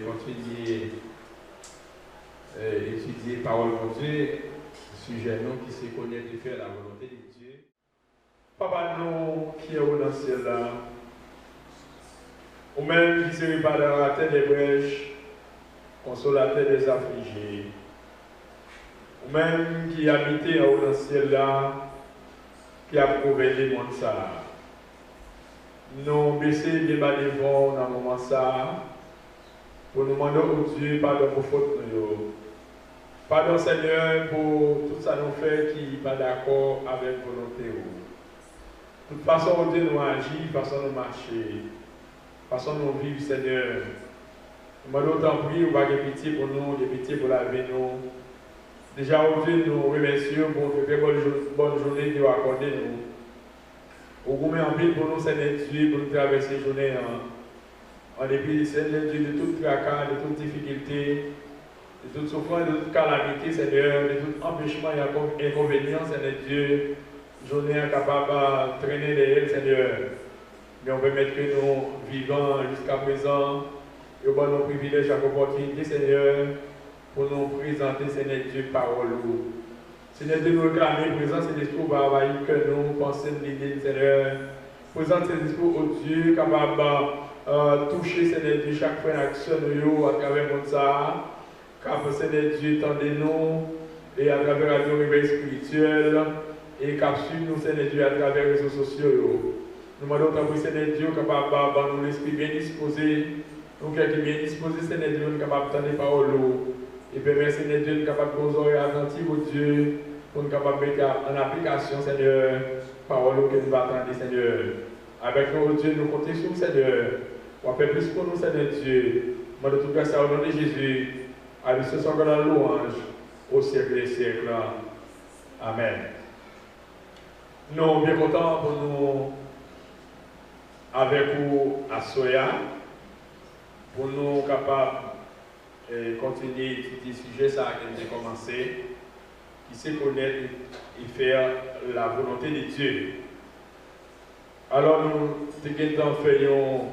continuer étudier la parole de Dieu, sujet nous qui se connaît de faire la volonté de Dieu. Papa, nous qui est dans le ciel là, ou même qui se réparateur des brèches, consolateur des affligés, ou même qui habitait dans le ciel là, qui a prouvé les mondes ça. Nous baisser les bas devant dans le moment ça, pour nous demander au Dieu pardon pour faute nous. Pardon Seigneur pour tout ça nous fait qui n'est pas d'accord avec volonté. De toute façon, Dieu nous agit, façon nous marcher, façon nous vivre Seigneur. Nous demandons autant prier, ou pas de pitié pour nous, de pitié pour la vie nous. Déjà aujourd'hui nous remercions pour une bonne journée que vous accordez nous. Au goût en pile pour nous, Seigneur Dieu, pour nous traverser la journée en dépit, Seigneur Dieu, de toute tracas, de toute difficulté, de toute souffrance, de toute calamité, Seigneur, de tout empêchement et inconvénient, Seigneur Dieu, journée capable de traîner derrière, Seigneur. Mais on peut mettre que nous vivons jusqu'à présent, et au bon nos privilèges et opportunités, Seigneur, pour nous présenter, Seigneur Dieu, parole. Seigneur Dieu, nous réclamer présence et l'esprit va envahir que nous pensons l'idée, Seigneur. Présente cet esprit au Dieu, capable de toucher, Seigneur Dieu, chaque fois action à travers notre ça. Car Seigneur Dieu, tendez-nous et à travers la réveil spirituel et capsule nous, Seigneur Dieu, à travers les réseaux sociaux. Nous demandons que Seigneur Dieu, capable de nous l'esprit bien disposé, nous qui sommes bien disposés, Seigneur Dieu, nous capable de tendre les paroles. Et permettre, Seigneur Dieu, nous capable de nos oreilles attentives au Dieu, pour nous capable de mettre en application, Seigneur, parole que nous attendons, Seigneur. Avec nous, Dieu, nous comptons sur Seigneur. On fait plus pour nous, Seigneur Dieu. Moi, de tout cas, ça au nom de Jésus. À lui, ce soit dans la louange au siècle des siècles. Amen. Nous sommes bien contents pour nous, avec vous, à Soya, pour nous capables de continuer à étudier ce sujet ça qui a commencé, qui sait connaître et faire la volonté de Dieu. Alors, nous faisons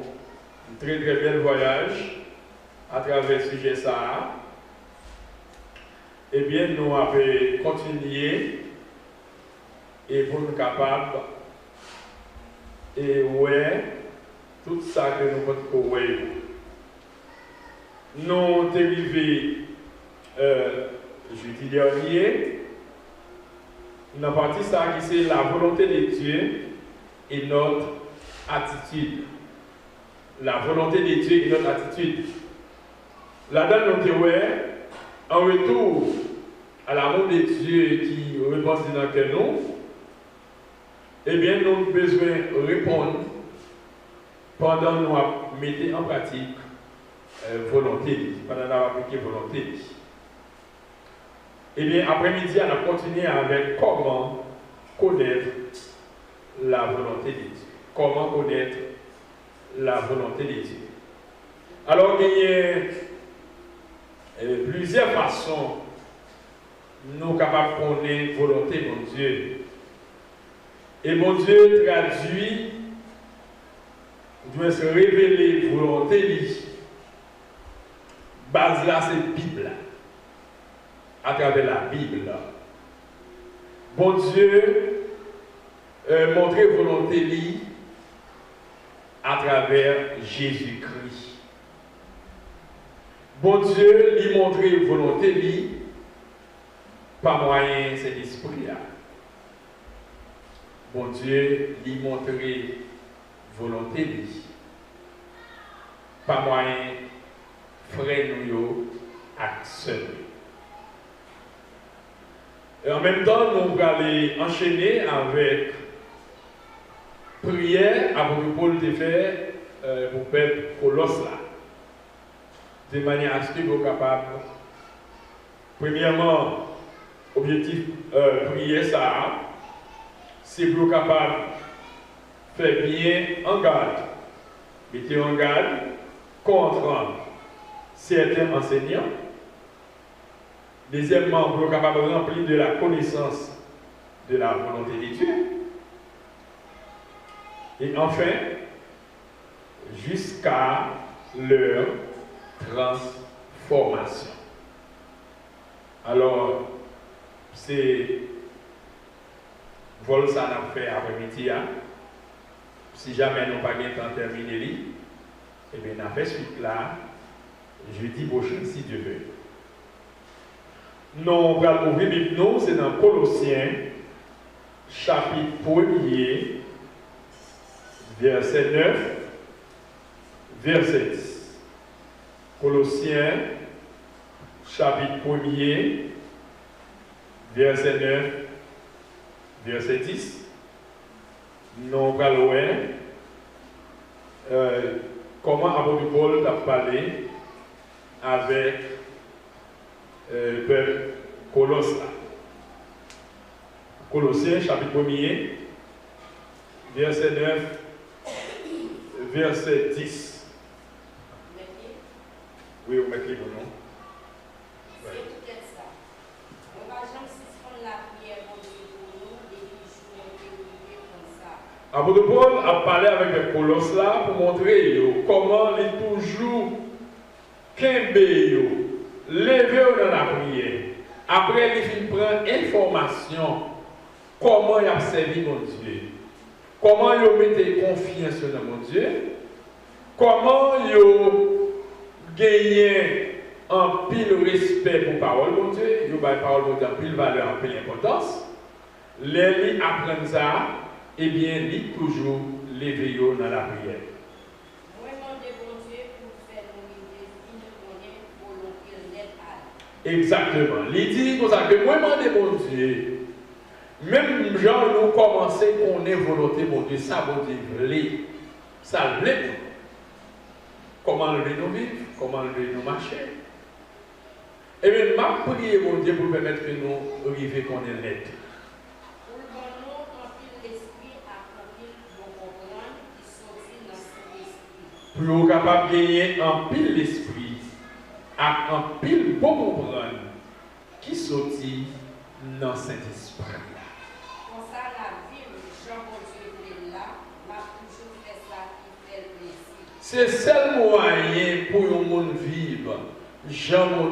un très très bel voyage à travers ce sujet ça. Eh bien, nous avons continué et pour nous capables et ouais, tout ça que nous pouvons voir. Nous sommes arrivés jeudi dernier, nous avons parti ça qui c'est la volonté de Dieu et notre attitude. La volonté de Dieu et notre attitude. Là-dedans, nous avons en retour à l'amour de Dieu qui répond dans que nous, eh bien, nous avons besoin de répondre pendant que nous mettons en pratique volonté, pendant que nous appliquons volonté. Eh bien, après-midi, on a continué avec comment connaître la volonté de Dieu. Comment connaître la volonté de Dieu. Alors, il y a plusieurs façons nous capables de connaître la volonté de mon Dieu. Et mon Dieu traduit, doit se révéler volonté de base là, c'est la Bible. À travers la Bible. Bon Dieu montrer volonté li à travers Jésus-Christ. Bon Dieu lui montrer volonté li par moyen de cet esprit-là. Bon Dieu lui montrer volonté li par moyen frère nous action. Et en même temps, nous allons aller enchaîner avec prière avant que Paul te fait pour le peuple Colosse là. De manière à ce que vous soyez capable. Premièrement, objectif prière ça, c'est pour capable de faire bien en garde. Mettez en garde contre certains enseignants. Deuxièmement, pour être capable de remplir de la connaissance de la volonté de Dieu. Et enfin, jusqu'à l'heure transformation. Alors, c'est vol ça n'a fait après-midi. Si jamais nous n'avons pas bien temps terminé, eh bien, on a fait suite là, jeudi prochain, si Dieu veut. Nous, on va ouvrir la Bible, c'est dans Colossiens, chapitre 1er, verset 9, verset 10. Colossiens, chapitre 1er, verset 9, verset 10. Nous allons voir comment l'apôtre Paul a parlé avec le peuple Colosse. Colossiens, chapitre 1er, verset 9, verset 10. Oui, vous mettez le nom. C'est peut-être ça. On va jamais suspendre la prière pour nous et puis comme ça. Apôtre Paul a parlé avec les Colosses là pour montrer comment il est toujours qu'un levé dans la prière. Après, il prend information comment il a servi mon Dieu, comment il a mis confiance dans mon Dieu, comment il a gagné un pile respect pour la parole mon Dieu, il a parole mon Dieu en pile valeur, en pile importance. Les apprennent ça, eh bien, il est toujours levé dans la prière. Exactement. Il dit comme ça que moi, je demande mon Dieu, même gens nous commencer qu'on ait volonté, mon Dieu, ça, mon Dieu, voulait. Ça voulait. Comment le nous vivre, comment le nous marcher. Et bien, je prie, mon Dieu, pour permettre que nous arrivions qu'on ait l'aide. Pour nous capables de gagner un pile l'esprit. À un pile bon comprendre qui sortit dans cet esprit. Comme ça, la vie, Jean-Paul là, m'a toujours fait ça qui fait plaisir. C'est le seul moyen pour le monde vivre. Jean-Paul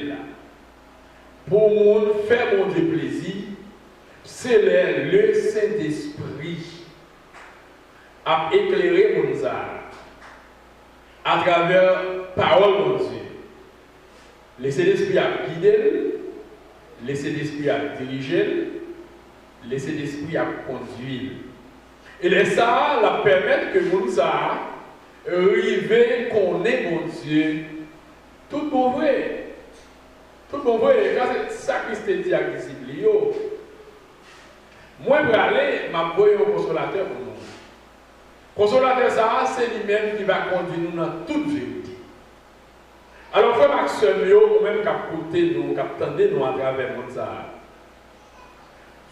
là. Pour le monde faire mon plaisir, c'est le Saint-Esprit à éclairer mon âme à travers la parole de Dieu. Laissez l'esprit à guider, laissez l'esprit à diriger, laissez l'esprit à conduire. Et laissez ça la permettre que nous arrivions qu'on est mon Dieu. Tout bon vrai. Tout bon vrai. C'est ça que Christ dit à disciples. Moi, je vais aller, je vais au consolateur pour nous. Consolateur, ça, c'est lui-même qui va conduire nous dans toute vérité. Alors, frère Maxime, ou même qui a écouté nous, qui a entendu nous à travers le monde,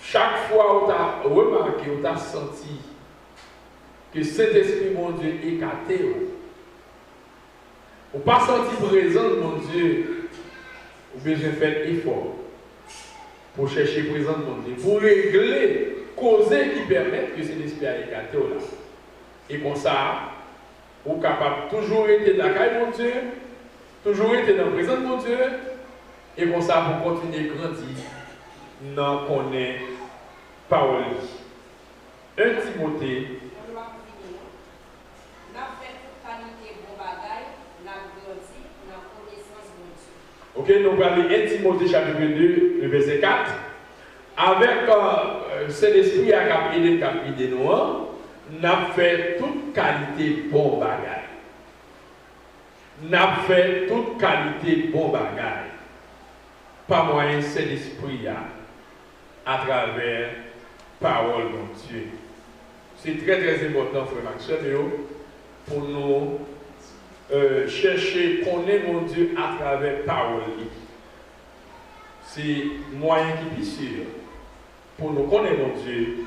chaque fois où tu as remarqué, où tu as senti que cet esprit, mon Dieu, est écarté, ou pas senti présent, mon Dieu, ou besoin de faire effort pour chercher présent, mon Dieu, pour régler, causer qui permettent que cet esprit a écarté là. Et comme ça, vous êtes capable de toujours être dans la caille, mon Dieu, toujours être dans le présent de mon Dieu, et comme ça, pour continuer à grandir, dans qu'on est parole. 1 Timothée. Ok, nous allons lire 1 Timothée chapitre 2, le verset 4. Avec cet esprit à cap aidé de nous, n'a fait toute qualité bon bagage. N'a fait toute qualité bon bagage. Pas moyen cet esprit à travers parole de Dieu. C'est très très important, frère Maxime, pour nous chercher connaître mon Dieu à travers parole. C'est moyen qui est sûr pour nous connaître mon Dieu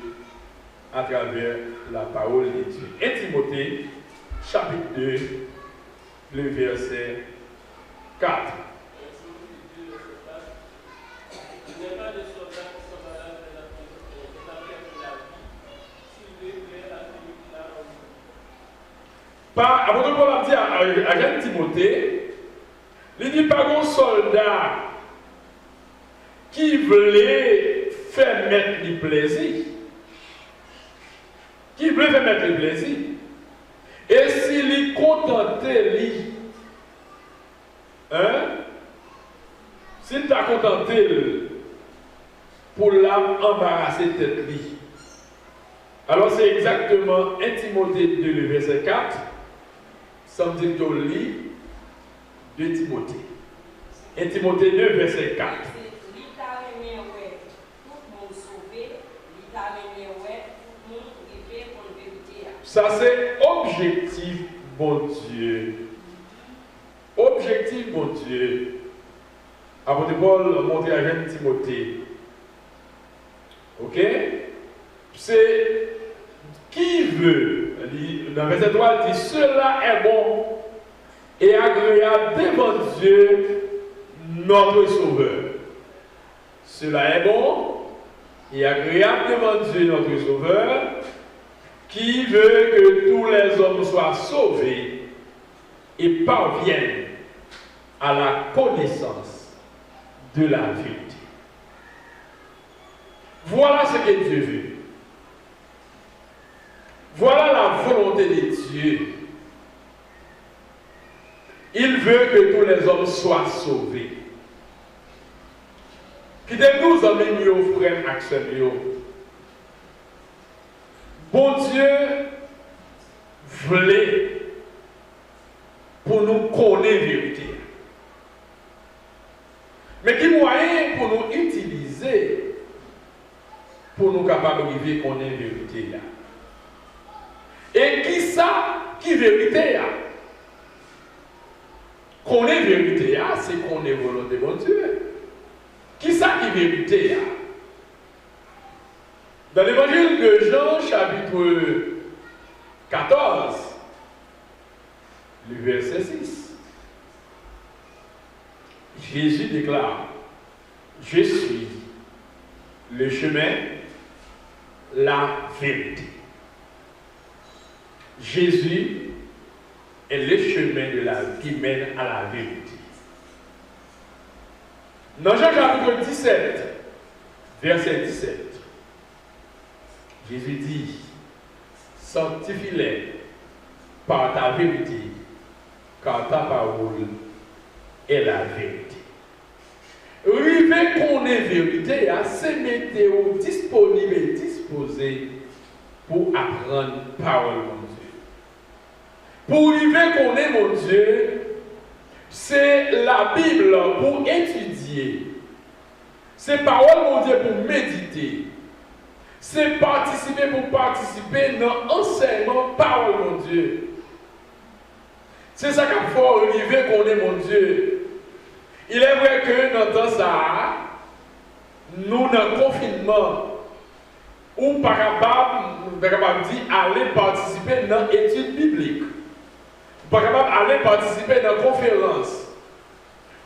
à travers la parole de Dieu. 1 Timothée, chapitre 2, le verset 4. Apôtre Paul a dit à Timothée, Il dit pas un soldat qui voulait faire mettre le plaisir. Qui voulait faire mettre le plaisir. Et s'il est contenté, lui, hein? S'il t'a contenté pour l'embarrasser tête lui. Alors c'est exactement 1 Timothée 2, verset 4. Ça me dit que lit 2 Timothée. 1 Timothée 2, verset 4. Ça c'est objectif, bon Dieu. Objectif, bon Dieu. Apôtre Paul montre à Jean Timothée. Ok? C'est qui veut, dans le verset 3, il dit cela est bon et agréable devant Dieu, notre Sauveur. Cela est bon et agréable devant Dieu, notre Sauveur, qui veut que tous les hommes soient sauvés et parviennent à la connaissance de la vérité. Voilà ce que Dieu veut. Voilà la volonté de Dieu. Il veut que tous les hommes soient sauvés. Qui de nous amène nos frères et bon Dieu voulait pour nous connaître la vérité. Mais qui moyen pour nous utiliser pour nous capables de vivre connaître la vérité là. Et qui ça qui vérité là? Connaître la vérité là, c'est connaître la volonté de mon Dieu. Qui ça qui vérité là? Dans l'évangile de Jean, chapitre 14, le verset 6, Jésus déclare, je suis le chemin, la vérité. Jésus est le chemin de la vie qui mène à la vérité. Dans Jean chapitre 17, verset 17, Jésus dit, sanctifie-les par ta vérité, car ta parole est la vérité. Arriver qu'on est vérité, c'est mettre disponible et disposé pour apprendre parole de mon Dieu. Pour arriver qu'on est mon Dieu, c'est la Bible pour étudier. C'est parole mon Dieu pour méditer. C'est participer pour participer dans l'enseignement parole mon Dieu. C'est ça qu'il faut arriver qu'on est mon Dieu. Il est vrai que dans temps ça, nous dans le confinement, ou pas capable de dire aller participer dans l'étude biblique. Ou pas capable d'aller participer dans la conférence.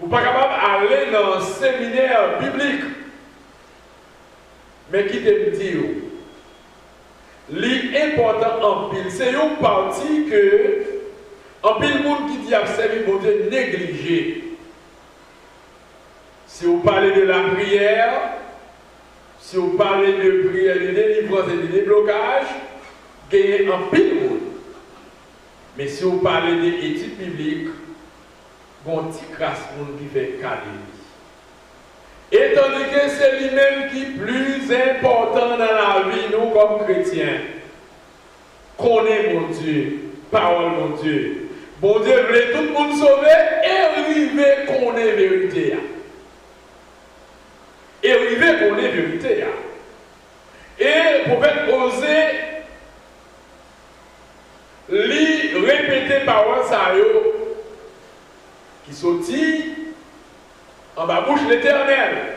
Ou pas capable d'aller dans un séminaire biblique. Mais qui te dit, l'important en pile, c'est une partie que, en pile, le monde qui dit à servir mon Dieu négligé. Si vous parlez de la prière, si vous parlez de prière, de délivrance et de déblocage, gagnez en pile monde. Mais si vous parlez d'études bibliques, il y a un petit crasse qui fait cadeau. Et tandis que c'est lui-même qui est plus important dans la vie, nous comme chrétiens, connaît mon Dieu, parole mon Dieu. Bon Dieu voulait tout le monde sauver et arriver qu'on ait vérité. Et arriver qu'on ait vérité. Et pour oser répéter parole ça qui sortit en bas bouche l'Éternel.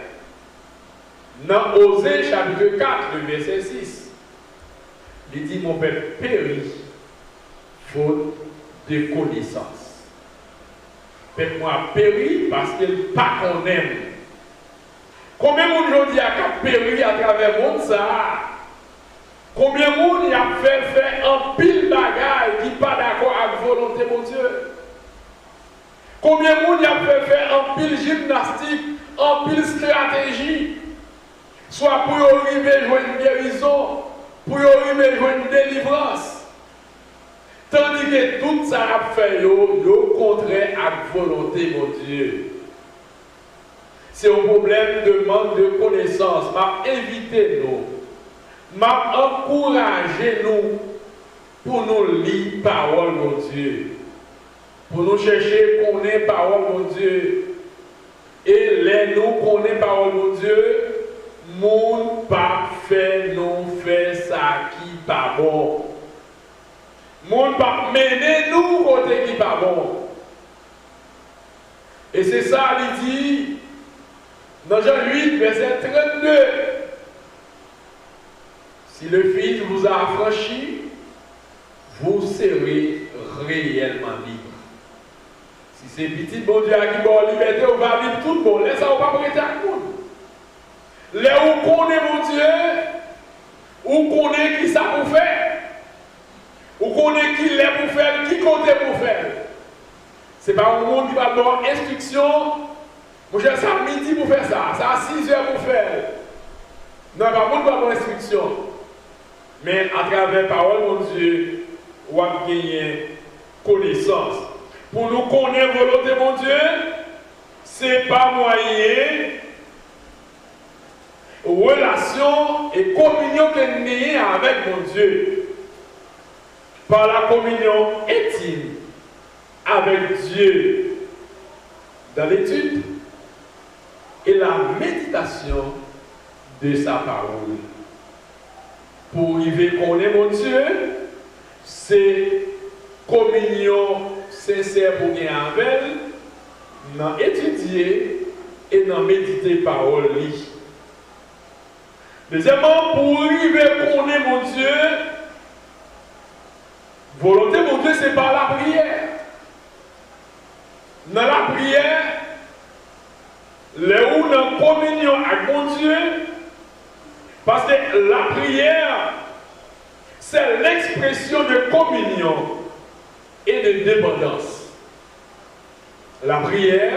Dans Osée chapitre 4, le verset 6, il dit mon peuple périt faute de connaissance. Peuple moi périt parce qu'il n'a pas qu'on aime. Combien de monde aujourd'hui a péri à travers le monde ça? Combien de monde a fait un pile bagaille qui n'est pas d'accord avec la volonté de mon Dieu? Combien de monde a fait faire en pile gymnastique, en pile stratégie, soit pour arriver à jouer une guérison, pour arriver à jouer une délivrance. Tandis que tout ça a fait, yo contraire à la volonté de Dieu. C'est un problème de manque de connaissance. M'a invité nous, m'a encouragé nous pour nous lire la parole de Dieu. Pour nous chercher à connaître la parole de Dieu. Et les nous connaître la parole de Dieu, mon pas fait nous faire ça qui n'est pas bon. Mon pas mener nous côté qui n'est pas bon. Et c'est ça, il dit, dans Jean 8, verset 32, si le Fils vous a affranchi, vous serez réellement libre. Si c'est petit bon Dieu qui va liberté, on va vivre tout le monde. Laissez ça, on va prêter à tout le monde. Là où on connaît mon Dieu, où on connaît qui ça pour faire, où on connaît qui l'est pour faire, qui compte pour faire. Ce n'est pas un monde qui va avoir instruction. Moi, j'ai ça à midi pour faire ça, ça à 6 heures pour faire. Non, pas monde qui va avoir instruction. Mais à travers la parole de mon Dieu, on va gagner connaissance. Pour nous connaître la volonté de mon Dieu, ce n'est pas moyen, relation et communion que nous avons avec mon Dieu. Par la communion intime avec Dieu dans l'étude et la méditation de sa parole. Pour arriver à connaître mon Dieu, c'est communion sincère pour gagner avec, dans étudier et dans méditer parole. Deuxièmement, pour arriver à connaître mon Dieu, volonté mon Dieu, c'est par la prière. Dans la prière, là où dans la communion avec mon Dieu, parce que la prière, c'est l'expression de communion et de dépendance. La prière,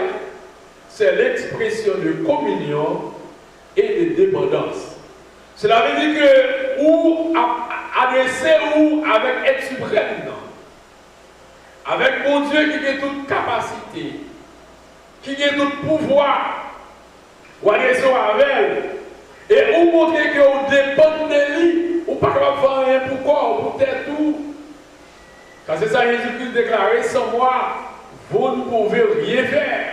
c'est l'expression de communion et de dépendance. Cela veut dire que ou adresser ou avec être suprême, non? Avec mon Dieu qui a toute capacité, qui a tout pouvoir, ou adresser avec et ou montrer que vous dépendez de lui, ou pas capable de faire rien pour quoi, pour faire tout. Car c'est ça Jésus-Christ déclaré, sans moi, vous ne pouvez rien faire.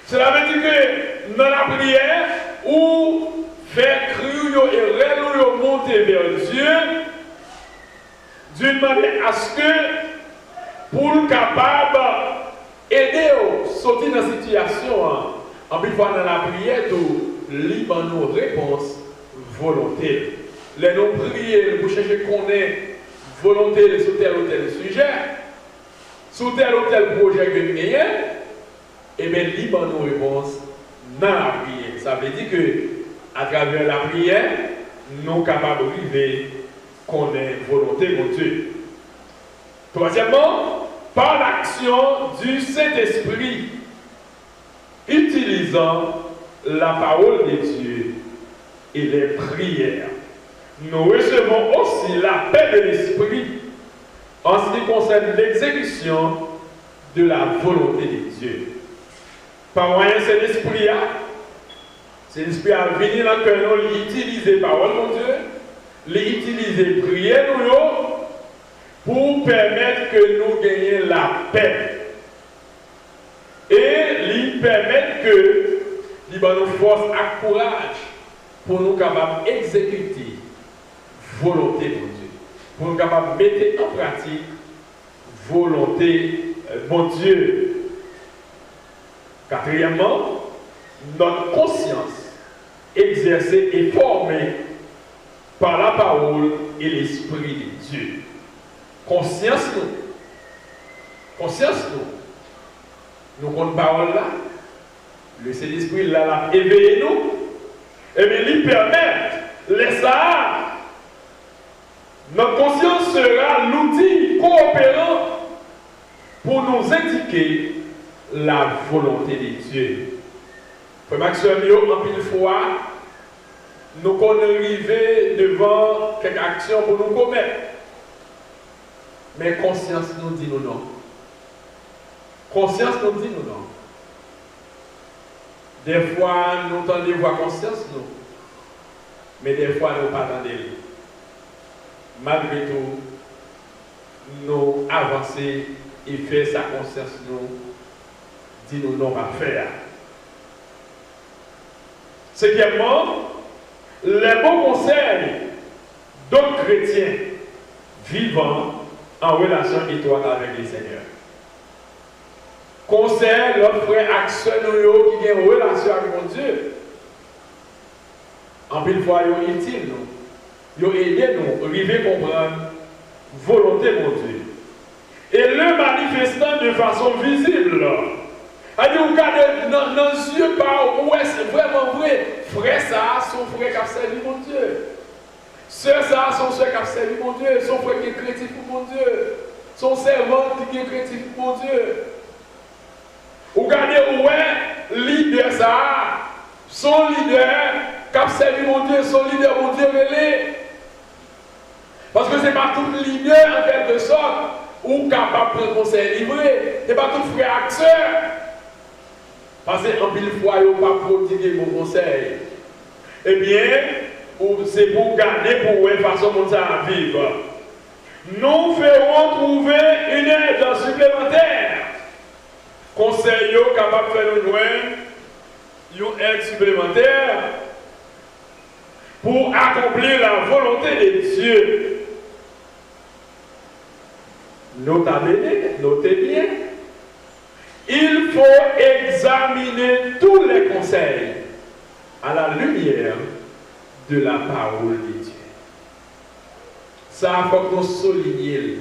Cela veut dire que dans la prière, ou faire crier et réellement monter vers Dieu, d'une manière à ce que, pour le capable d'aider à sortir dans la situation, en plus dans la prière, libre nos réponses volontaires. Les non prières, pour chercher qu'on ait volonté sur tel ou tel sujet, sur tel ou tel projet que nous gagnons, et bien libre nos réponses dans la prière. Ça veut dire que à travers la prière, nous sommes capables de vivre qu'on ait volonté de Dieu. Troisièmement, par l'action du Saint-Esprit, utilisant la parole de Dieu et les prières. Nous recevons aussi la paix de l'Esprit en ce qui concerne l'exécution de la volonté de Dieu. Par moyen de cet esprit, c'est l'esprit à venir dans le cœur, nous utiliser la parole de Dieu, l'utiliser prière pour permettre que nous gagnions la paix. Et lui permettre que nous nous force et courage pour nous capables d'exécuter la volonté de Dieu. Pour nous capables de mettre en pratique la volonté de Dieu. Quatrièmement, notre conscience exercée et formée par la parole et l'Esprit de Dieu. Conscience nous. Conscience nous. Nous avons parole là. Le Saint-Esprit là, éveillé nous. Et bien, lui permettre, laisse ça. Notre conscience sera l'outil coopérant pour nous indiquer la volonté de Dieu. Frère Maxime, en pile fois, nous connaissons arriver devant quelques actions pour nous commettre. Mais conscience nous dit nous non. Conscience nous dit nous non. Des fois, nous tendons voir conscience nous. Mais des fois, nous pas tendons. Malgré tout, nous avancer et faire sa conscience nous dit nous non à faire. Cinquièmement, les bons conseils d'autres chrétiens vivant en relation étroite avec le Seigneur. Conseil, notre frère action qui ont une relation avec mon Dieu. En pile fois, ils ont utile nous. Ils ont aidé nous, arriver à comprendre volonté mon Dieu. Et le manifestant de façon visible. Alors, vous regardez dans nos yeux, où est-ce vraiment vrai? Frère, ça, son frère qui a servi mon Dieu. Sœur, ça, son soeur qui a servi mon Dieu. Son frère qui est chrétien pour mon Dieu. Son servant qui est chrétien pour mon Dieu. Vous regardez où est leader, ça, son leader qui a servi mon Dieu, son leader, mon Dieu, relais. Parce que ce n'est pas tout leader, en quelque sorte, ou capable de prendre conseil livré. Ce n'est pas tout frère acteur. Parce qu'en pile fois, il n'y a pas prodigué mon conseil. Eh bien, c'est pour garder pour une façon de ça vivre. Nous ferons trouver une aide supplémentaire. Conseil capable de faire nous joindre une aide supplémentaire pour accomplir la volonté de Dieu. Notez bien. Il faut examiner tous les conseils à la lumière de la parole de Dieu. Ça, il faut que nous soulignions. Il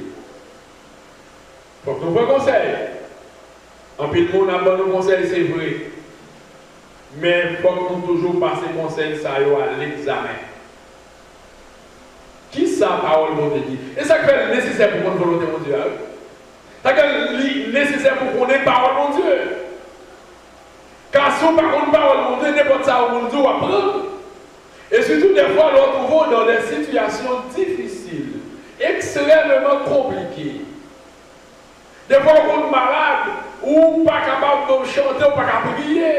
faut que nous prenions conseil. En plus, nous avons nos conseils, c'est vrai. Mais il faut que nous toujours passer conseil ça à l'examen. Qui ça, parole de Dieu? Et ça fait nécessaire pour notre volonté, mon Dieu. Ça fait nécessaire pour qu'on ait parole, mon Dieu. Car si on parle parole, mon Dieu, n'importe ça, mon Dieu, va prendre. Et surtout, des fois, nous nous retrouvons dans des situations difficiles, extrêmement compliquées. Des fois, on est malade, ou pas capable de chanter, ou pas capable de prier.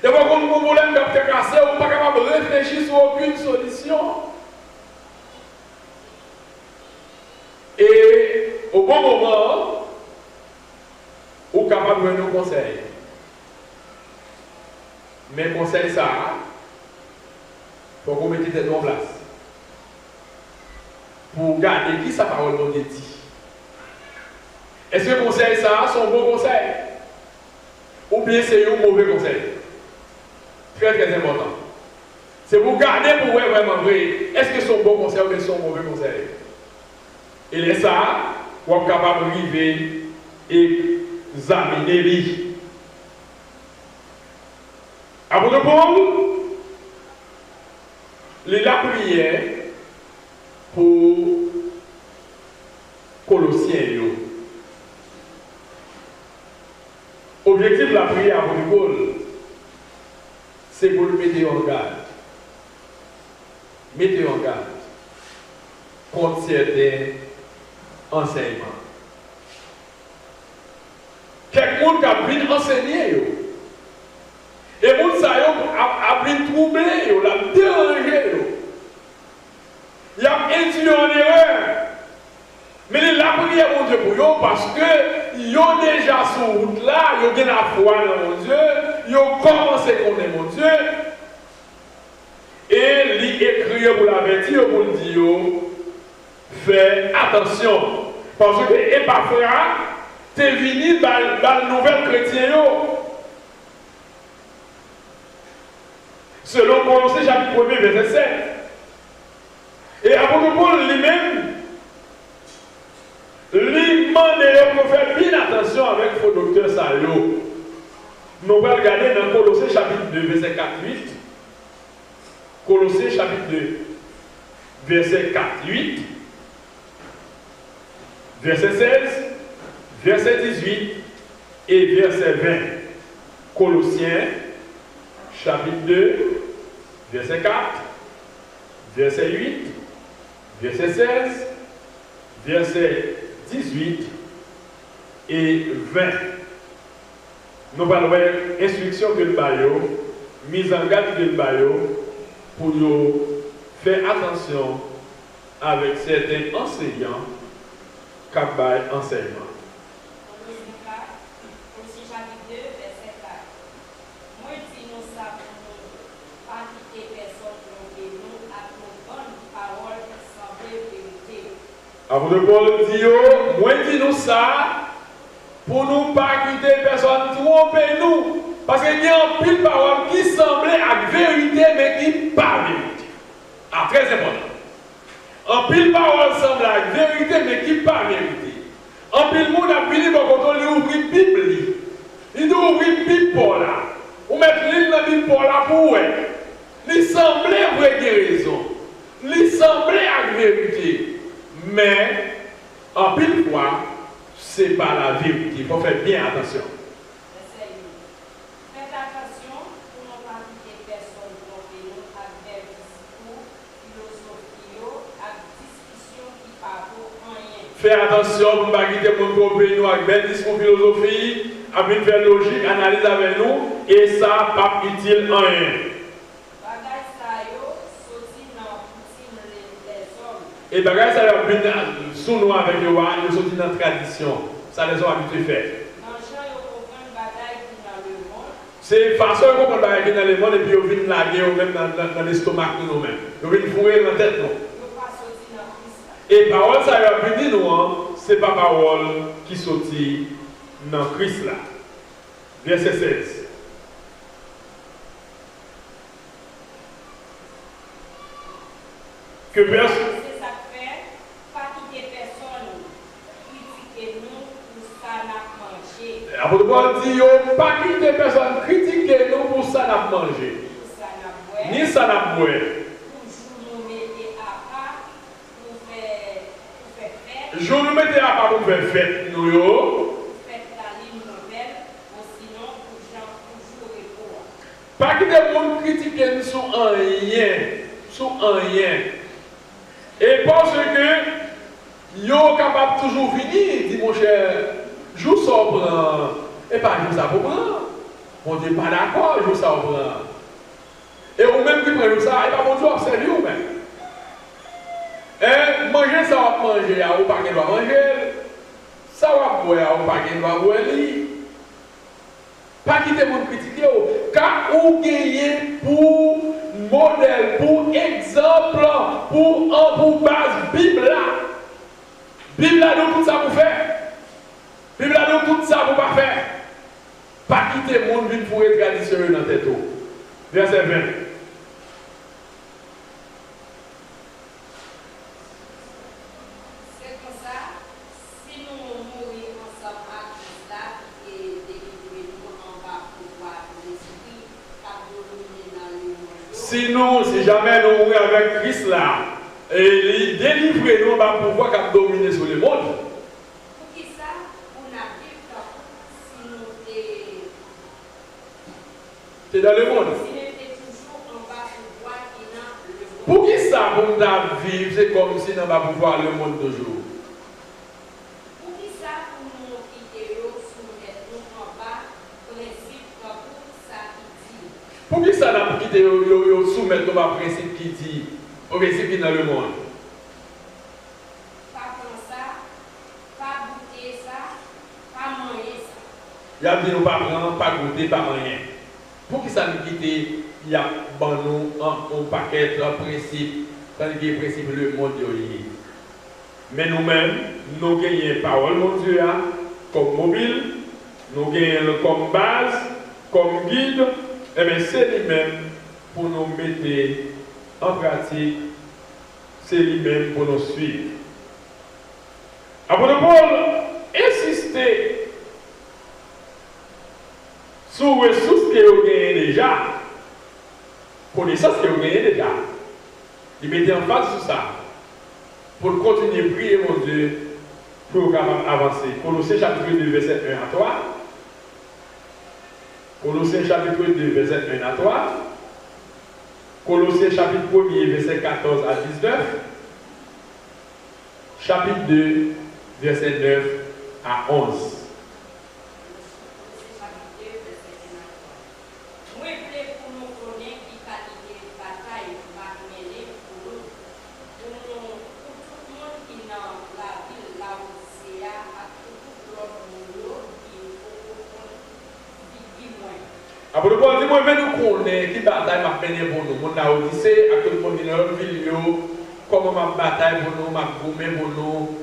Des fois, on a un problème de cassé, ou pas capable de réfléchir sur aucune solution. Et au bon moment, on est capable de donner un conseil. Mais conseil ça, il faut qu'on mette tête en place. Pour garder qui sa parole de Dieu dit. Est-ce que conseil ça, c'est un bon conseil? Ou bien c'est un mauvais conseil? Très très important. C'est pour garder pour vraiment vrai. Est-ce que c'est un bon conseil ou bien c'est un mauvais conseil? Et les ça, on est capable de vivre et examiner lui. Apôtre Paul, il a prié pour Colossiens. L'objectif de la prière à Paul, c'est pour le mettre en garde. Mettez en garde contre certains enseignements. Quelqu'un qui a pris enseigner. Et les gens a pris troubler, l'a dérangé. Il a induit en erreur. Mais il a prié mon Dieu pour eux parce qu'ils ont déjà sur route là, ils ont la foi dans mon Dieu, ils ont commencé à connaître mon Dieu. Et il écrit pour l'avertir, pour le dire, fais attention. Parce que Epaphras, t'es venu dans la nouvelle chrétienne. Selon Colossiens chapitre 1, verset 7. Et apôtre Paul lui-même, lui demande pour faire bien attention avec vos docteurs Salo. Nous allons regarder dans Colossiens chapitre 2, verset 4-8. Colossiens chapitre 2, verset 4-8. Verset 16, verset 18 et verset 20. Colossiens, chapitre 2, verset 4, verset 8, verset 16, verset 18 et 20. Nous parlons de l'instruction que le baillot, mise en garde que le baillot, pour nous faire attention avec certains enseignants qui ont enseignement. Apôtre Paul dit, moi dis nous ça pour nous pas quitter personne, tromper nous. Parce qu'il y a un pile parole qui semblait à vérité, mais qui pas vérité. Ah, très important. Un pile parole semble à vérité, mais qui pas vérité. Un pile monde a fini quand on lui ouvre la Bible. Il doit ouvrir la Bible pour là. Ou mettre l'île dans la Bible pour là pour ouais. Il semblait vraie guérison. Il semblait à vérité. Mais, en pile fois, ce n'est pas la vérité. Il faut faire bien attention. Faites attention pour ne pas quitter personne avec discours, philosophie, avec discussion qui parle rien. Faites attention pour ne pas quitter mon nous avec belle discours, philosophie, avec faire logique, analyse avec nous, et ça, pas utile en rien. Et bagage ça va venir sous nous avec le roi, nous sommes dans la tradition. Ça les ont habitués à faire. C'est façon de comprendre bagage qui dans le monde et puis ils viennent laguer même dans l'estomac de nous-mêmes. Ils viennent fourrer dans la tête nous. Et parole ça va venir nous, c'est pas parole qui sortit dans Christ là. Verset 16. Que personne. Apôtre Paul dit, pas quitter personne, critiquer nous pour ça n'a mangé. Ni ça n'a boire. Je nous mettais à part pour faire fête, nous yo. Pas quitter le monde critiquer nous sur un rien. Sur un rien. Et parce que, yo capable toujours venir, dit mon cher. Joue ça au prend. Et pas joue ça pour prendre. On n'est pas d'accord, joue ça au prend. Et ou même qui prend ça, et pas bon Dieu observer ou même. Et manger ça va manger, ou pas qu'il va manger. Ça va boire, ou pas qu'il va boire. Pas quitter mon critiquer. Car ou gagner pour modèle, pour exemple, pour base Bible là. Bible là, nous tout ça pour faire. Bible a dit tout ça pour ne pas faire. Pas quitter le monde pour être traditionnel dans la tête. Verset 20. C'est comme ça, si nous mourons ensemble à Christ et délivrez-nous en bas pour voir l'esprit qui domine dans le monde. Si jamais nous mourons avec Christ là, et délivrez-nous en bas pour voir qu'il domine sur le monde. C'est dans le monde. Pour qui ça, pour nous vivre, c'est comme si nous n'avons pas pouvoir le monde toujours. Pour qui ça, pour nous quitter, soumettre en bas, principe pour ça qui dit. Pour qui ça, nous quitter, soumettre au principe qui dit, au principe qui est dans le monde. Pas comme ça, pas goûter ça, pas manger ça. Il y a dit, nous pas prendre, pas goûter, pas rien. Pour qui ça nous quitte, il y a un paquet de principes, tandis que les principes le monde est. Mais nous-mêmes, nous gagnons parole, mon Dieu, comme mobile, nous gagnons comme base, comme guide, et bien c'est lui-même pour nous mettre en pratique, c'est lui-même pour nous suivre. Apôtre Paul insistait sur les ressources que vous gagnez déjà, connaissance que vous gagnez déjà. Il mettait en face sur ça pour continuer à prier, mon Dieu, pour avancer. Colossiens chapitre 2, verset 1 à 3. Colossiens chapitre 2, verset 1 à 3. Colossiens chapitre 1, verset 14 à 19. Chapitre 2, verset 9 à 11. Après le point, dis-moi, mais nous connaissons qui bataille m'a mené pour nous. Mon Odyssée, à tout le monde qui est dans le vidéo, comment ma bataille pour nous, ma gourmet pour nous,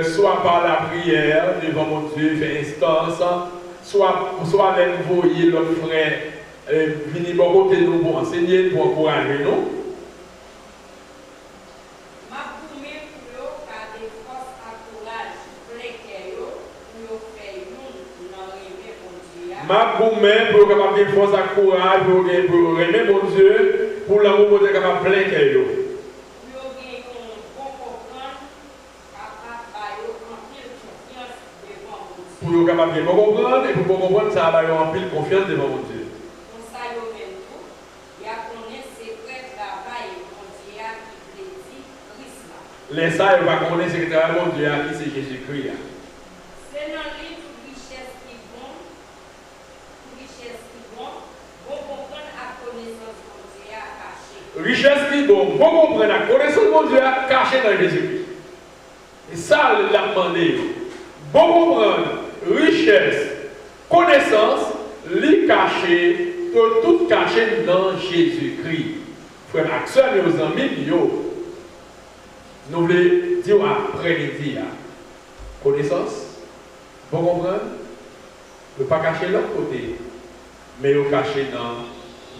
soit par la prière devant mon Dieu, faire instance, soit même voyer l'autre frère, venir bon côté nous pour enseigner, pour encourager nous. Ma gourmet pour capable de force à courage pour aimer mon Dieu pour l'amour pour être capable plein cœur. Pour capable de comprendre et pour comprendre ça va avoir pile confiance devant mon Dieu. Les ça il va connaître ce que mon Dieu qui c'est Jésus-Christ. Richesse qui bon, pour comprendre la connaissance de mon Dieu cachée dans Jésus-Christ. Et ça, l'a demandé. Pour comprendre richesse, connaissance, li caché, tout caché dans Jésus-Christ. Frère Axel et aux amis, nous voulons dire après-midi, connaissance, pour comprendre, ne pas cacher l'autre côté, mais le cacher dans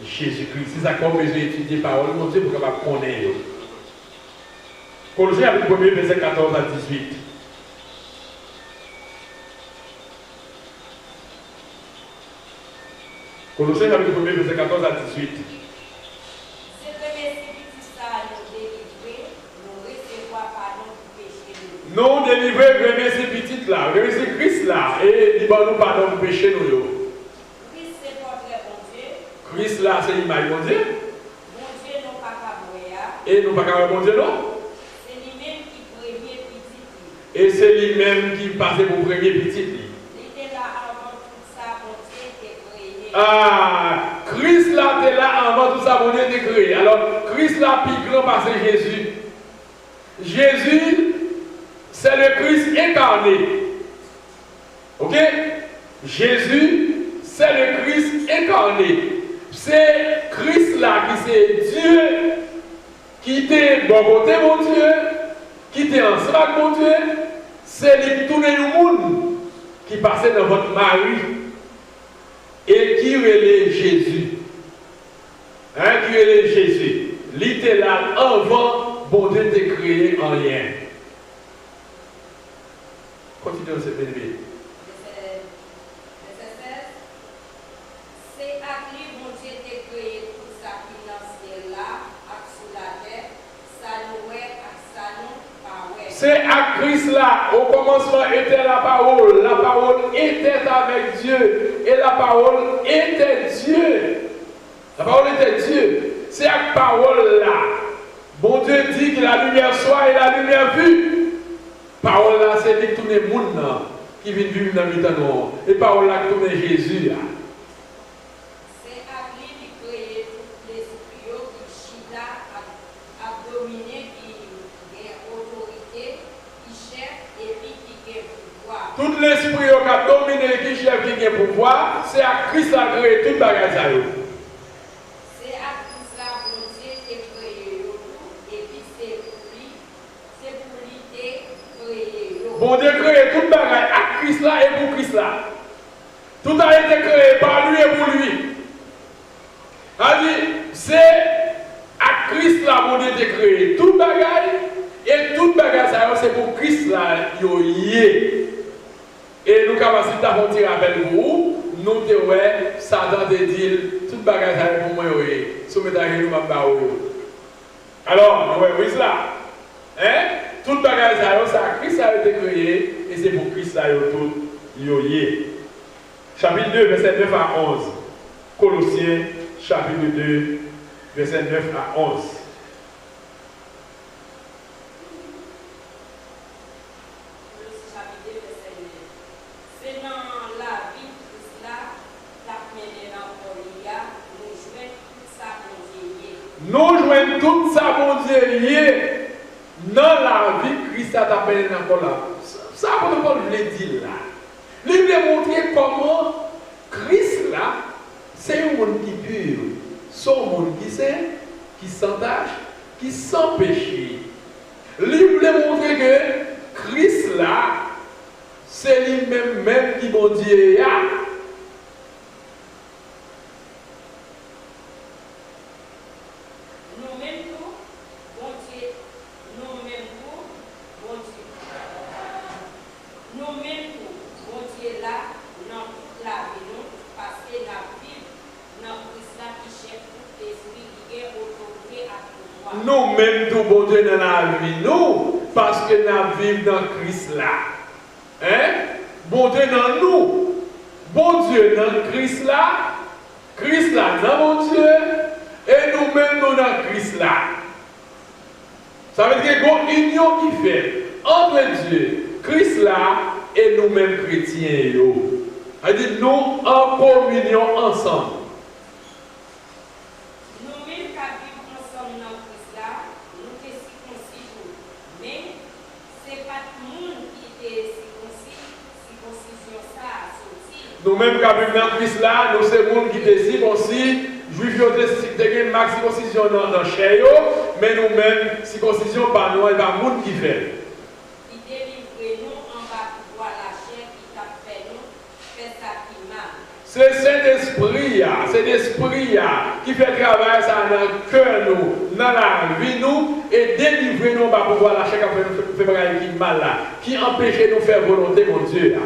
Jésus-Christ. C'est ça qu'on a besoin d'étudier la parole, mon Dieu, pour qu'on connaisse. Colossiens chapitre 1, verset 14 à 18. Colossiens chapitre 1, verset 14 à 18. Nous délivrer, remercier ces petites là, remercier Christ là, et il va nous pardonner pour pécher nous. Christ là, c'est l'image de mon Dieu. Mon Dieu, nous pas qu'à et nous pas qu'à mon Dieu, non? C'est lui-même qui premier petit. Et c'est lui-même qui passe pour premier petit. Il était là avant tout ça, mon Dieu était créé. Ah, Christ là, était là avant tout ça, mon Dieu était créé. Alors, Christ là, plus grand parce que Jésus. Jésus, c'est le Christ incarné. Ok? Jésus, c'est le Christ incarné. C'est Christ là qui c'est Dieu, qui était bon côté mon Dieu, qui était ensemble avec mon Dieu, c'est lui tout le monde qui passait dans votre mari et qui relève Jésus. Hein, qui relève Jésus. Littéral, avant, bon Dieu t'a créé en rien. Continuons ce bébé. C'est à Christ là, au commencement était la parole était avec Dieu, et la parole était Dieu. La parole était Dieu. C'est à la parole là. Bon Dieu dit que la lumière soit et la lumière vue. Parole là, c'est de tous les mondes qui viennent vivre dans le temps. Et parole là, qui tourne Jésus là. C'est à lui qui crée tous les esprits qui chita à dominer, qui est autorité, qui chef et puis qui est pouvoir. Tout l'esprit qui a dominé, qui chef, qui est pouvoir, c'est à Christ qui a créé tout bagage. C'est à Christ là, mon Dieu, qui a créé et puis c'est pour lui qui créé. Bon Dieu crée tout bagage à Christ là et pour Christ là. Tout a été créé par lui et pour lui. C'est à Christ là, mon Dieu, de créé tout bagage et tout bagage c'est pour Christ là, et nous capacité d'apporter rappel vous, nous te ouais, Satan te dit tout bagage pour moi soumettre à nous m'a alors nous oui cela. Hein? Tout bagage ça Christ a été créé et c'est pour Christ là tout yoyé. Chapitre 2, verset 9 à 11. Colossiens, chapitre 2, verset 9 à 11. C'est dans la vie de cela qu'après l'emporia, nous jouons toute sa bonté. Nous jouons toute sa bonté dans la vie de Christ à t'appeler encore là. Ça, on peut le dire là. Il veut montrer comment Christ là, c'est un monde qui pur, c'est un monde qui saint, qui sans tâche, qui sans péché. Il veut montrer que Christ là, c'est lui-même qui bon Dieu a. Nous-mêmes, tout bon Dieu dans la vie, nous, parce que nous vivons dans Christ là. Hein? Bon Dieu dans nous. Bon Dieu dans Christ là. Christ là dans mon Dieu. Et nous-mêmes, nous dans Christ là. Ça veut dire qu'il y a une union qui fait entre Dieu, Christ là, et nous-mêmes chrétiens. C'est-à-dire nous en communion ensemble. Nous-mêmes, quand nous dans Christ là, nous sommes les gens qui décident aussi, juifs qui ont une max circoncision dans le chair, mais nous-mêmes, circoncision par nous, il y a des gens qui fait. Qui délivre nous en bas pour voir la chair qui t'a fait nous, fait ça qui mal. C'est cet esprit qui fait travailler ça dans le cœur, nous, dans la vie, nous, et délivrer nous pour voir la chair qui fait mal là, qui empêche de nous faire volonté, mon Dieu là.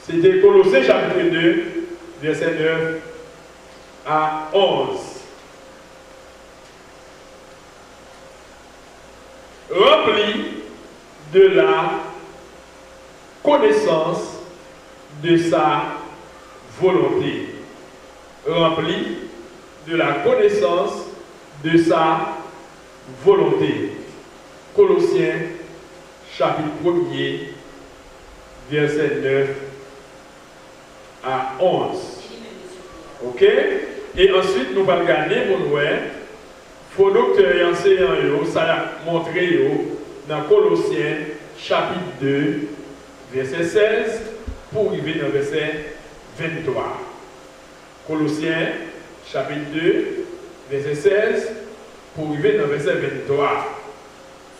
C'était Colossiens chapitre 2, verset 9 à 11. Rempli de la connaissance de sa volonté. Rempli de la connaissance de sa volonté. Colossiens chapitre 1er, verset 9 à 11. Ok? Et ensuite, nous allons regarder pour nous. Il faut docteur et enseignant, ça a montré dans Colossiens chapitre 2, verset 16, pour arriver dans verset 23. Colossiens chapitre 2, verset 16, pour arriver dans verset 23.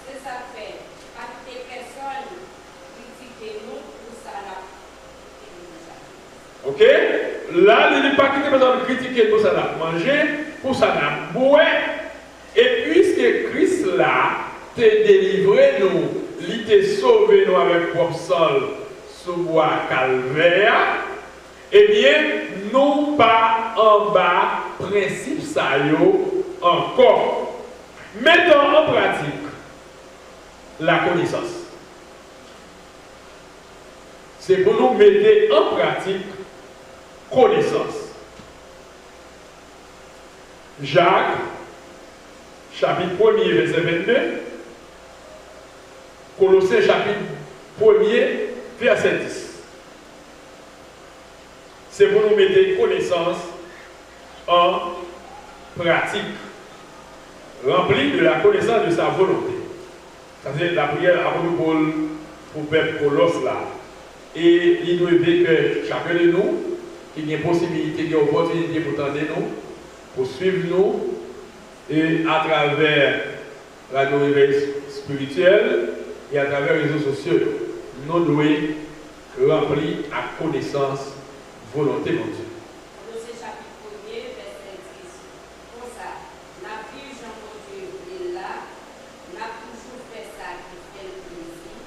C'est ça fait. Pas que des personnes critiquent nous pour ça là. Ok? Là, il n'est pas que des personnes critiquent pour ça là manger, pour ça là boire. Et puisque Christ là t'a délivré nous, il t'a sauvé nous avec propre sol sous bois calvaire, eh bien, nous pas en bas principe ça yo encore. Mettons en pratique la connaissance. C'est pour nous mettre en pratique connaissance. Jacques, chapitre 1er, verset 22. Colossiens, chapitre 1er, verset 10. C'est pour nous mettre connaissance en pratique. Rempli de la connaissance de sa volonté. C'est-à-dire la prière à Paul pour le peuple Colosse là. Et il nous dit que chacun de nous, il y a une possibilité, il y a une opportunité pour tendre nous, pour suivre nous, et à travers la réveil spirituelle et à travers les réseaux sociaux, nous devons remplir à connaissance volonté de Dieu. Colossiens chapitre 1er, verset 10. Pour ça, la vie Jean mon Dieu est là, n'a toujours fait ça qui fait le plaisir,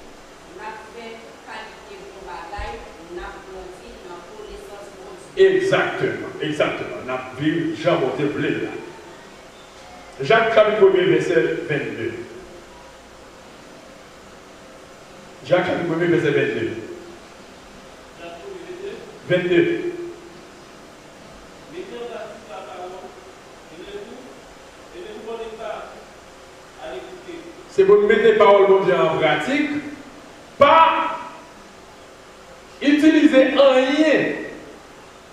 n'a fait qualité pour bagaille, n'a grandi dans la connaissance de Dieu. Exactement. N'a vu Jean mon Dieu là. Jacques chapitre 1er, verset 22. Jacques chapitre 1er, verset 22. 22. C'est pour mettre les paroles de Dieu en pratique, pas utiliser rien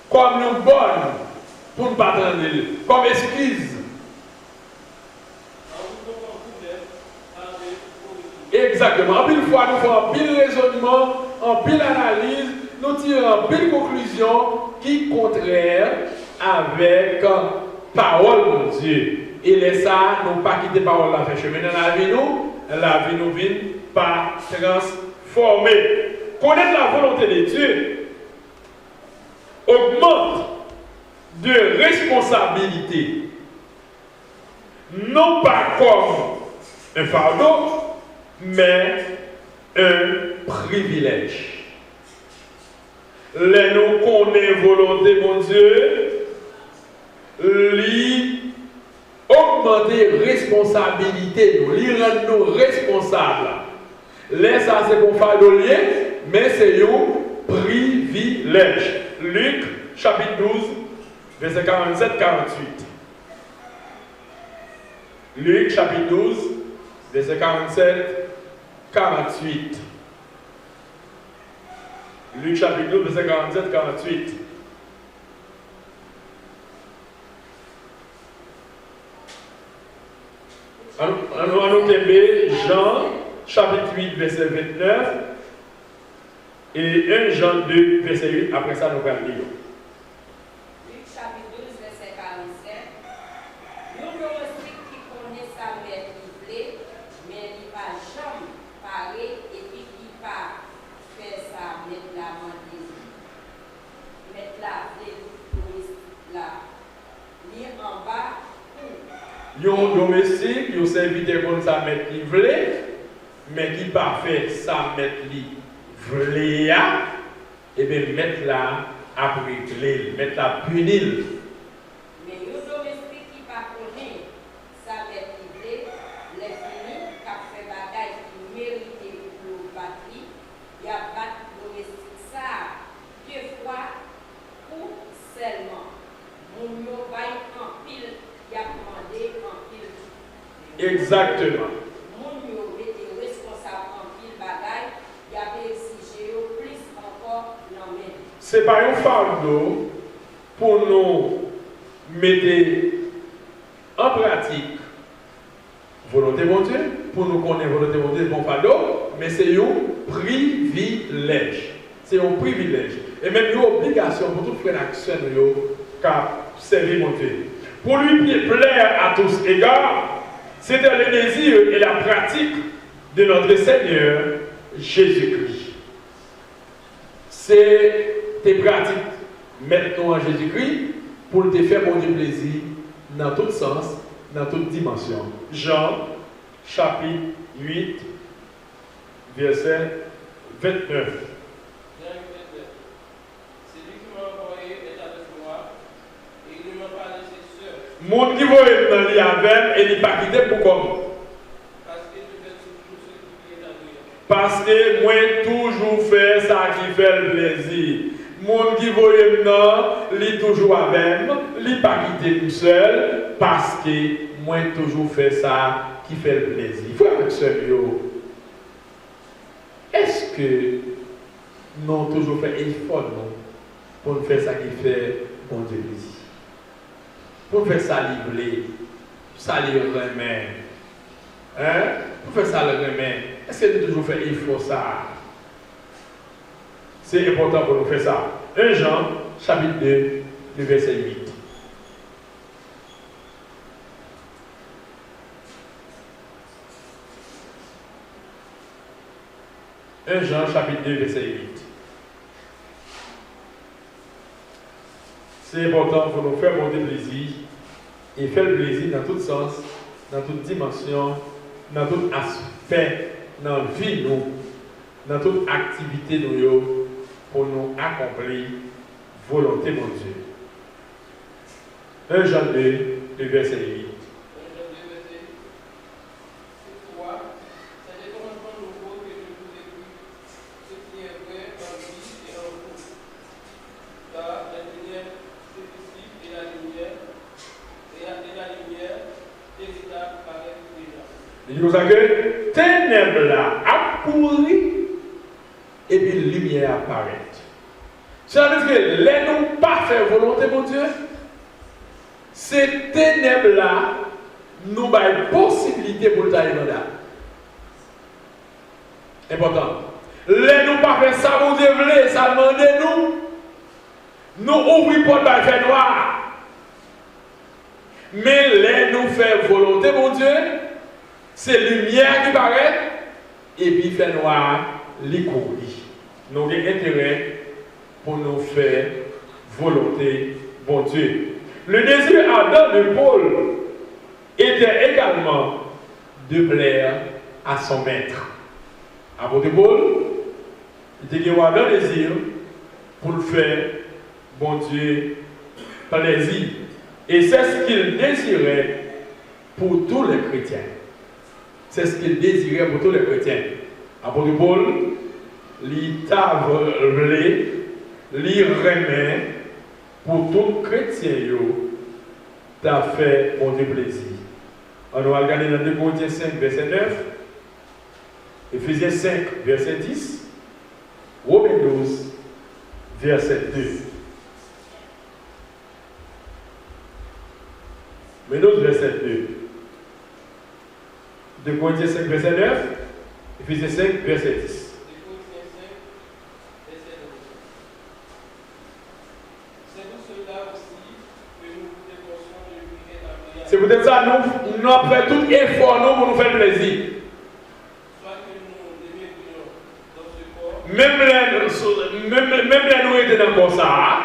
comme une bonne pour ne pas attendre, comme excuse. Exactement. En pile fois, nous faisons pile raisonnement, en pile analyse, nous tirons pile conclusion qui est contraire avec parole de Dieu. Et laisse ça, nous pas quitter parole la faire chemin dans la vie nous vient pas transformer. Connaître la volonté de Dieu augmente de responsabilité, non pas comme un fardeau, mais un privilège. Les nous connaissons volonté, mon Dieu, lui augmenter responsabilité, nous, lui rendre nous responsables. Là, ça c'est pour faire de lien, mais c'est un privilège. Luc, chapitre 12, verset 47-48. Luc, chapitre 12, verset 47-48. Luc, chapitre 12, verset 47-48. Nous tomber Jean, chapitre 8, verset 29 et 1 Jean 2, verset 8. Après ça, nous allons lire. Luc, chapitre 12, verset 47. Nous aussi qui connaît sa mère livrée, mais il va jamais parler et puis qui va faire ça, mettre la main mettre la lire en bas. Yon domestique, yon serviteur comme ça mettre li vle, mais qui pas fait ça mettre li vle ya, et bien mettre la après clé, mettre la punir. Mais yon domestique qui pas connaît ça mettre li vle, les fini qui fait bagaille qui mérite pour battre, y a battre domestique ça deux fois ou seulement. Mon yo bail en pile. Exactement. Mon yo était responsable en pile bagaille, il avait exigé plus encore non mais. C'est pas un fardeau pour nous mettre en pratique volonté de Dieu, pour nous connaître volonté de Dieu, bon fardeau, mais c'est un privilège. C'est un privilège. Et même une obligation pour tout frère action qui servir mon Dieu. Pour lui plaire à tous égards, c'était le désir et la pratique de notre Seigneur Jésus-Christ. C'est tes pratiques maintenant en Jésus-Christ pour te faire mon Dieu plaisir dans tout sens, dans toute dimension. Jean, chapitre 8, verset 29. Mon qui va être dans l'Iavem et il pas quitté pour comme. Parce que moi toujours fait ça qui fait le plaisir. Mon qui va être dans il toujours avec, il pas quitté tout seul parce que moi toujours fait ça qui fait le plaisir. Frère avec celui-là, est-ce que nous avons toujours fait effort pour faire ça qui fait bon Dieu plaisir? Pour faire ça livrer, ça les remet. Hein? Pour faire ça le remet, est-ce que nous toujours fait effort ça? C'est important pour nous faire ça. 1 Jean, chapitre 2, le verset 8. 1 Jean, chapitre 2, verset 8. C'est important pour nous faire monter plaisir et faire le plaisir dans tout sens, dans toute dimension, dans tout aspect, dans la vie, dans toute activité pour nous accomplir volonté de Dieu. 1 Jean 2, le verset 8. Il dit comme ça que ténèbres là a couru et puis lumière apparaît. Ça veut dire que les nous pas faire volonté mon Dieu, ces ténèbres là nous avons une possibilité pour le tailler dans l'âme. Important. Les nous pas faire ça, mon Dieu, ça demande nous ouvrons pour le faire noir. Mais les nous faire volonté, mon Dieu, c'est lumière qui paraît et puis fait noir, les courir. Nous avons intérêt pour nous faire volonté, mon Dieu. Le désir ardent de Paul était également de plaire à son maître. Apôtre Paul, il était ardent désir pour le faire, mon Dieu, plaisir. Et c'est ce qu'il désirait pour tous les chrétiens. C'est ce qu'il désirait pour tous les chrétiens. Apôtre Paul, il t'a volé, il remet pour tout chrétien, t'a fait mon plaisir. On va regarder dans 2 Corinthiens 5, verset 9, Éphésiens 5, verset 10, Romains 12, verset 2. Romains 12, verset 2. 2 Corinthiens 5, verset 9, Éphésiens 5, verset 10. C'est peut-être ça, nous avons fait tout effort pour nous faire plaisir. Même les nous étaient dans le corps ça,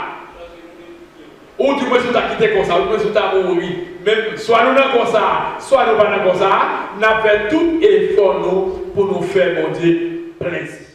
ou du moins si tu as quitté comme ça, ou du moins si tu as mouru, même soit nous dans le corps ça, soit nous pas dans le corps ça, nous avons fait tout effort pour nous faire, mon Dieu, plaisir.